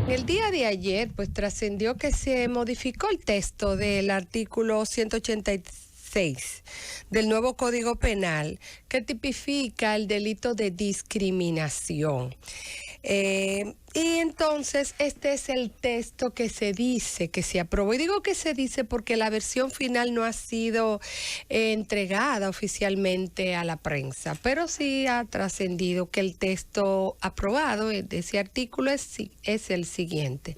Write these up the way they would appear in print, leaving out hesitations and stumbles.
El día de ayer, pues trascendió que se modificó el texto del artículo 186 del nuevo Código Penal, que tipifica el delito de discriminación. Y entonces este es el texto que se dice que se aprobó. Y digo que se dice porque la versión final no ha sido entregada oficialmente a la prensa, pero sí ha trascendido que el texto aprobado de ese artículo es el siguiente.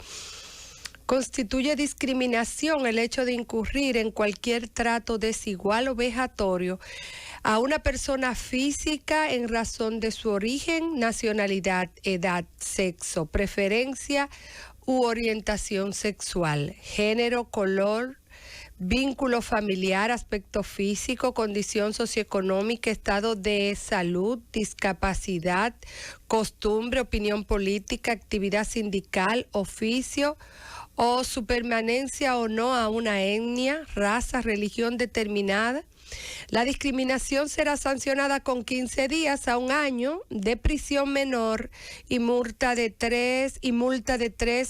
Constituye discriminación el hecho de incurrir en cualquier trato desigual o vejatorio a una persona física en razón de su origen, nacionalidad, edad, sexo, preferencia u orientación sexual, género, color, vínculo familiar, aspecto físico, condición socioeconómica, estado de salud, discapacidad, costumbre, opinión política, actividad sindical, oficio o su permanencia o no a una etnia, raza, religión determinada. La discriminación será sancionada con 15 días a 1 año de prisión menor y multa de 3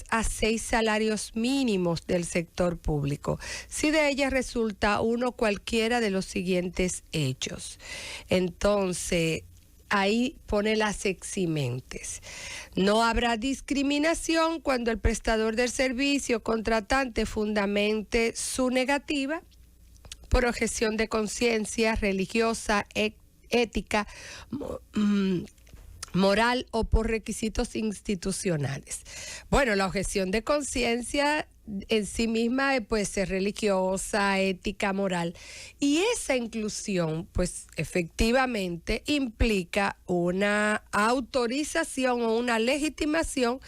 a 6 salarios mínimos del sector público, si de ella resulta uno cualquiera de los siguientes hechos. Entonces, ahí pone las eximentes. No habrá discriminación cuando el prestador del servicio contratante fundamente su negativa por objeción de conciencia religiosa, ética, moral o por requisitos institucionales. Bueno, la objeción de conciencia en sí misma puede ser religiosa, ética, moral, y esa inclusión pues efectivamente implica una autorización o una legitimación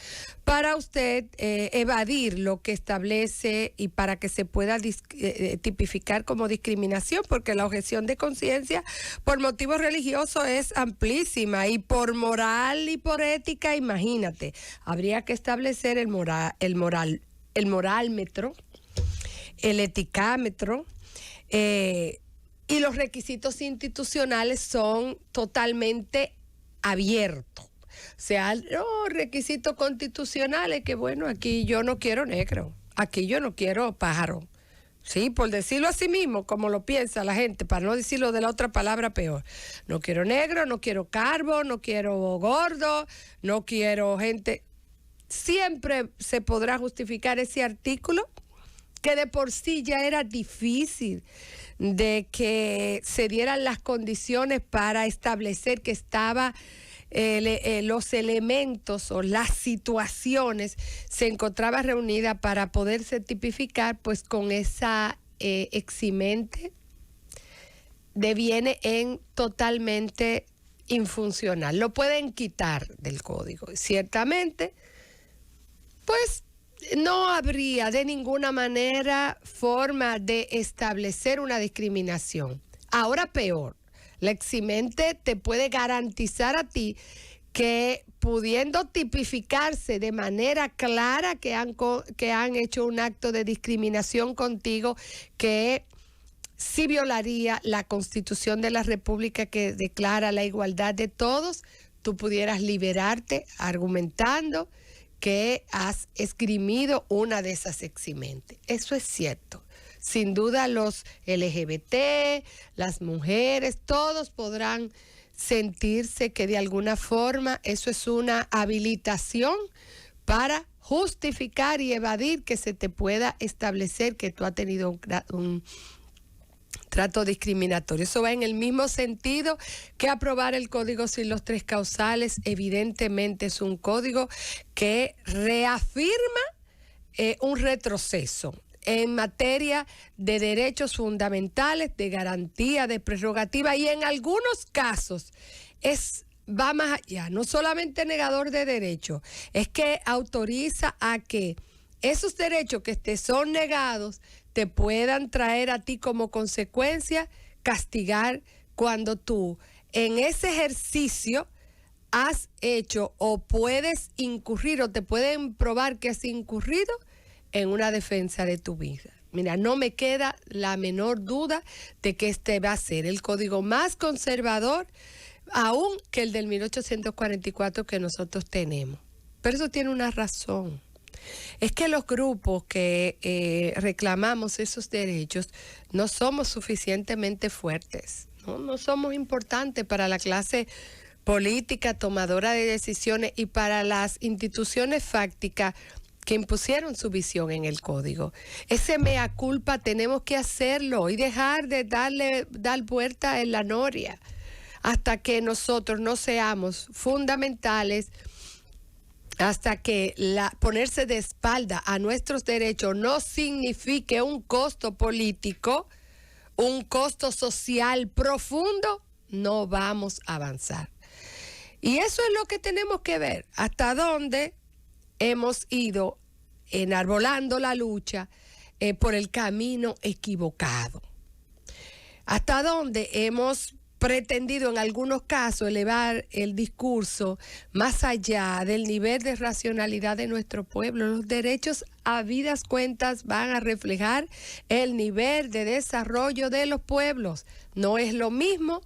para usted evadir lo que establece y para que se pueda tipificar como discriminación, porque la objeción de conciencia por motivos religiosos es amplísima, y por moral y por ética, imagínate, habría que establecer el morálmetro, el eticámetro, y los requisitos institucionales son totalmente abiertos. O sea, los requisitos constitucionales que, bueno, aquí yo no quiero negro, aquí yo no quiero pájaro. Sí, por decirlo así mismo, como lo piensa la gente, para no decirlo de la otra palabra peor. No quiero negro, no quiero calvo, no quiero gordo, no quiero gente. Siempre se podrá justificar ese artículo, que de por sí ya era difícil de que se dieran las condiciones para establecer que estaba los elementos o las situaciones se encontraba reunida para poderse tipificar, pues con esa eximente deviene en totalmente infuncional. Lo pueden quitar del código. Ciertamente, pues no habría de ninguna manera forma de establecer una discriminación. Ahora peor, la eximente te puede garantizar a ti que, pudiendo tipificarse de manera clara que han hecho un acto de discriminación contigo, que sí violaría la Constitución de la República, que declara la igualdad de todos, tú pudieras liberarte argumentando que has esgrimido una de esas eximentes. Eso es cierto. Sin duda los LGBT, las mujeres, todos podrán sentirse que de alguna forma eso es una habilitación para justificar y evadir que se te pueda establecer que tú has tenido un trato discriminatorio. Eso va en el mismo sentido que aprobar el código sin los 3 causales. Evidentemente es un código que reafirma un retroceso en materia de derechos fundamentales, de garantía, de prerrogativa, y en algunos casos va más allá, no solamente negador de derechos, es que autoriza a que esos derechos que te son negados te puedan traer a ti como consecuencia castigar cuando tú en ese ejercicio has hecho o puedes incurrir o te pueden probar que has incurrido en una defensa de tu vida. Mira, no me queda la menor duda de que este va a ser el código más conservador aún que el del 1844 que nosotros tenemos. Pero eso tiene una razón. Es que los grupos que reclamamos esos derechos no somos suficientemente fuertes, ¿no? No somos importantes para la clase política tomadora de decisiones y para las instituciones fácticas que impusieron su visión en el código. Ese mea culpa tenemos que hacerlo y dejar de dar vuelta en la noria hasta que nosotros no seamos fundamentales, hasta que ponerse de espalda a nuestros derechos no signifique un costo político, un costo social profundo, no vamos a avanzar. Y eso es lo que tenemos que ver, hasta dónde hemos ido enarbolando la lucha por el camino equivocado. Hasta dónde hemos pretendido en algunos casos elevar el discurso más allá del nivel de racionalidad de nuestro pueblo. Los derechos, a vidas cuentas, van a reflejar el nivel de desarrollo de los pueblos. No es lo mismo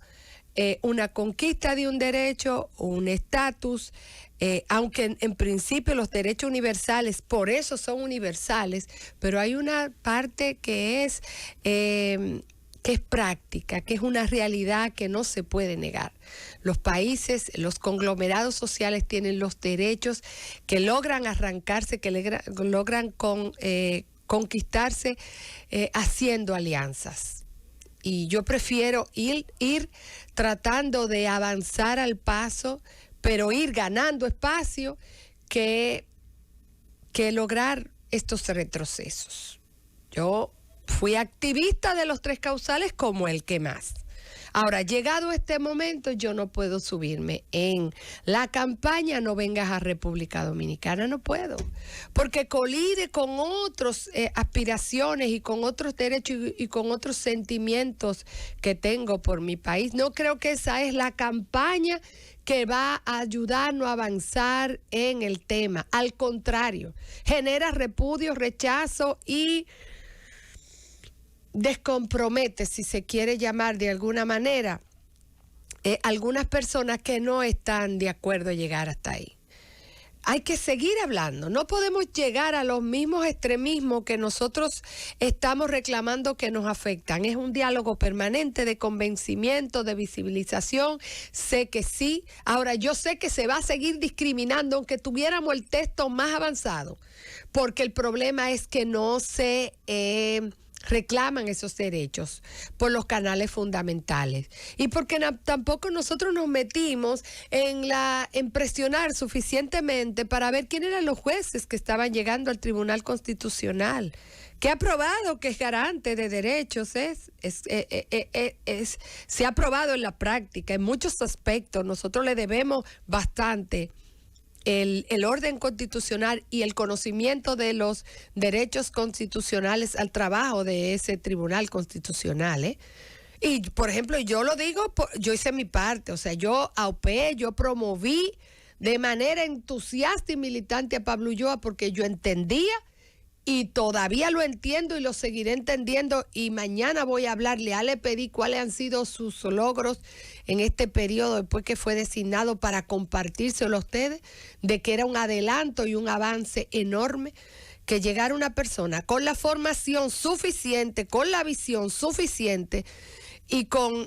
una conquista de un derecho, un estatus, aunque en principio los derechos universales, por eso son universales, pero hay una parte que es práctica, que es una realidad que no se puede negar. Los países, los conglomerados sociales tienen los derechos que logran arrancarse, que logran conquistarse haciendo alianzas. Y yo prefiero ir tratando de avanzar al paso, pero ir ganando espacio que lograr estos retrocesos. Yo fui activista de los 3 causales como el que más. Ahora, llegado este momento, yo no puedo subirme en la campaña No Vengas a República Dominicana, no puedo, porque colide con otras aspiraciones y con otros derechos y con otros sentimientos que tengo por mi país. No creo que esa es la campaña que va a ayudarnos a avanzar en el tema. Al contrario, genera repudio, rechazo y descompromete, si se quiere llamar de alguna manera, algunas personas que no están de acuerdo en llegar hasta ahí. Hay que seguir hablando, no podemos llegar a los mismos extremismos que nosotros estamos reclamando que nos afectan. Es un diálogo permanente de convencimiento, de visibilización, sé que sí. Ahora, yo sé que se va a seguir discriminando aunque tuviéramos el texto más avanzado, porque el problema es que no se reclaman esos derechos por los canales fundamentales y porque tampoco nosotros nos metimos en presionar suficientemente para ver quién eran los jueces que estaban llegando al Tribunal Constitucional, que ha probado que es garante de derechos, se ha probado en la práctica en muchos aspectos. Nosotros le debemos bastante el orden constitucional y el conocimiento de los derechos constitucionales al trabajo de ese tribunal constitucional, Y, por ejemplo, yo lo digo, yo hice mi parte, o sea, yo aupé, yo promoví de manera entusiasta y militante a Pablo Ulloa porque yo entendía y todavía lo entiendo y lo seguiré entendiendo, y mañana voy a hablarle, ya le pedí cuáles han sido sus logros en este periodo después que fue designado para compartírselo a ustedes, de que era un adelanto y un avance enorme que llegara una persona con la formación suficiente, con la visión suficiente y con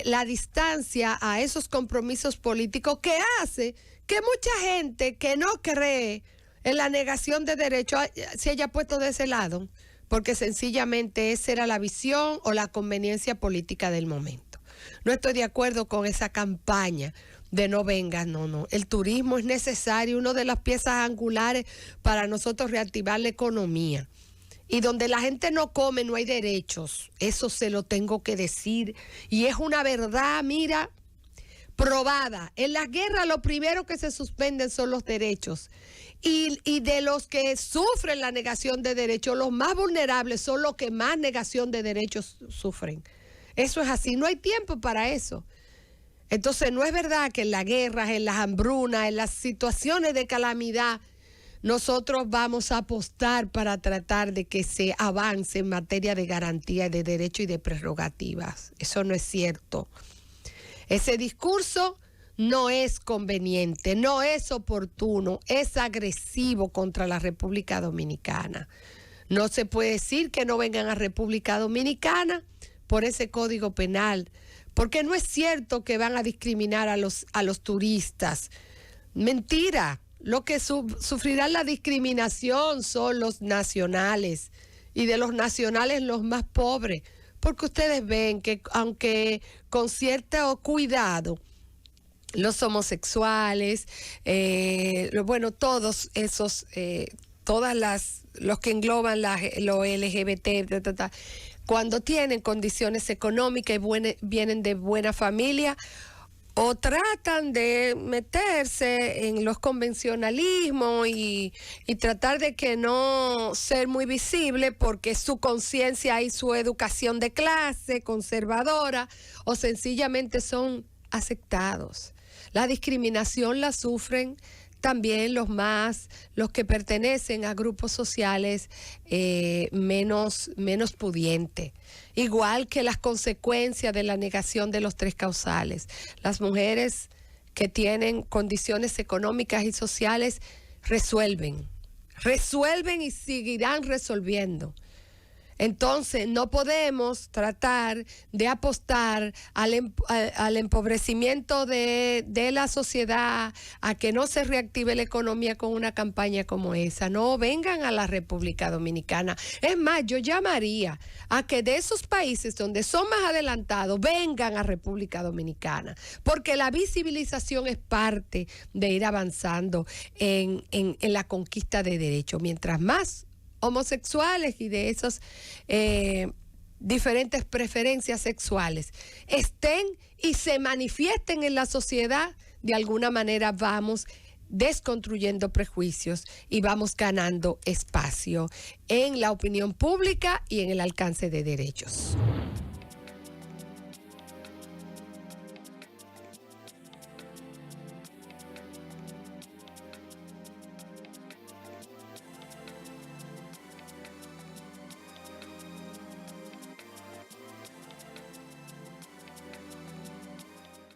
la distancia a esos compromisos políticos que hace que mucha gente que no cree en la negación de derechos se haya puesto de ese lado, porque sencillamente esa era la visión o la conveniencia política del momento. No estoy de acuerdo con esa campaña de no vengas, no. El turismo es necesario, una de las piezas angulares para nosotros reactivar la economía. Y donde la gente no come, no hay derechos. Eso se lo tengo que decir. Y es una verdad, mira, probada. En las guerras lo primero que se suspenden son los derechos. Y de los que sufren la negación de derechos, los más vulnerables son los que más negación de derechos sufren. Eso es así, no hay tiempo para eso. Entonces no es verdad que en las guerras, en las hambrunas, en las situaciones de calamidad, nosotros vamos a apostar para tratar de que se avance en materia de garantía de derechos y de prerrogativas. Eso no es cierto. Ese discurso no es conveniente, no es oportuno, es agresivo contra la República Dominicana. No se puede decir que no vengan a República Dominicana por ese código penal, porque no es cierto que van a discriminar a los turistas. Mentira, lo que sufrirán la discriminación son los nacionales, y de los nacionales los más pobres, porque ustedes ven que aunque con cierto cuidado, los homosexuales, todos esos, los que engloban lo LGBT, cuando tienen condiciones económicas y vienen de buena familia, o tratan de meterse en los convencionalismos y tratar de que no ser muy visible porque su conciencia y su educación de clase conservadora, o sencillamente son aceptados. La discriminación la sufren también los que pertenecen a grupos sociales menos pudientes. Igual que las consecuencias de la negación de los 3 causales. Las mujeres que tienen condiciones económicas y sociales resuelven y seguirán resolviendo. Entonces, no podemos tratar de apostar al empobrecimiento de la sociedad, a que no se reactive la economía con una campaña como esa. No vengan a la República Dominicana. Es más, yo llamaría a que de esos países donde son más adelantados, vengan a República Dominicana, porque la visibilización es parte de ir avanzando en la conquista de derechos. Mientras más homosexuales y de esas diferentes preferencias sexuales estén y se manifiesten en la sociedad, de alguna manera vamos desconstruyendo prejuicios y vamos ganando espacio en la opinión pública y en el alcance de derechos.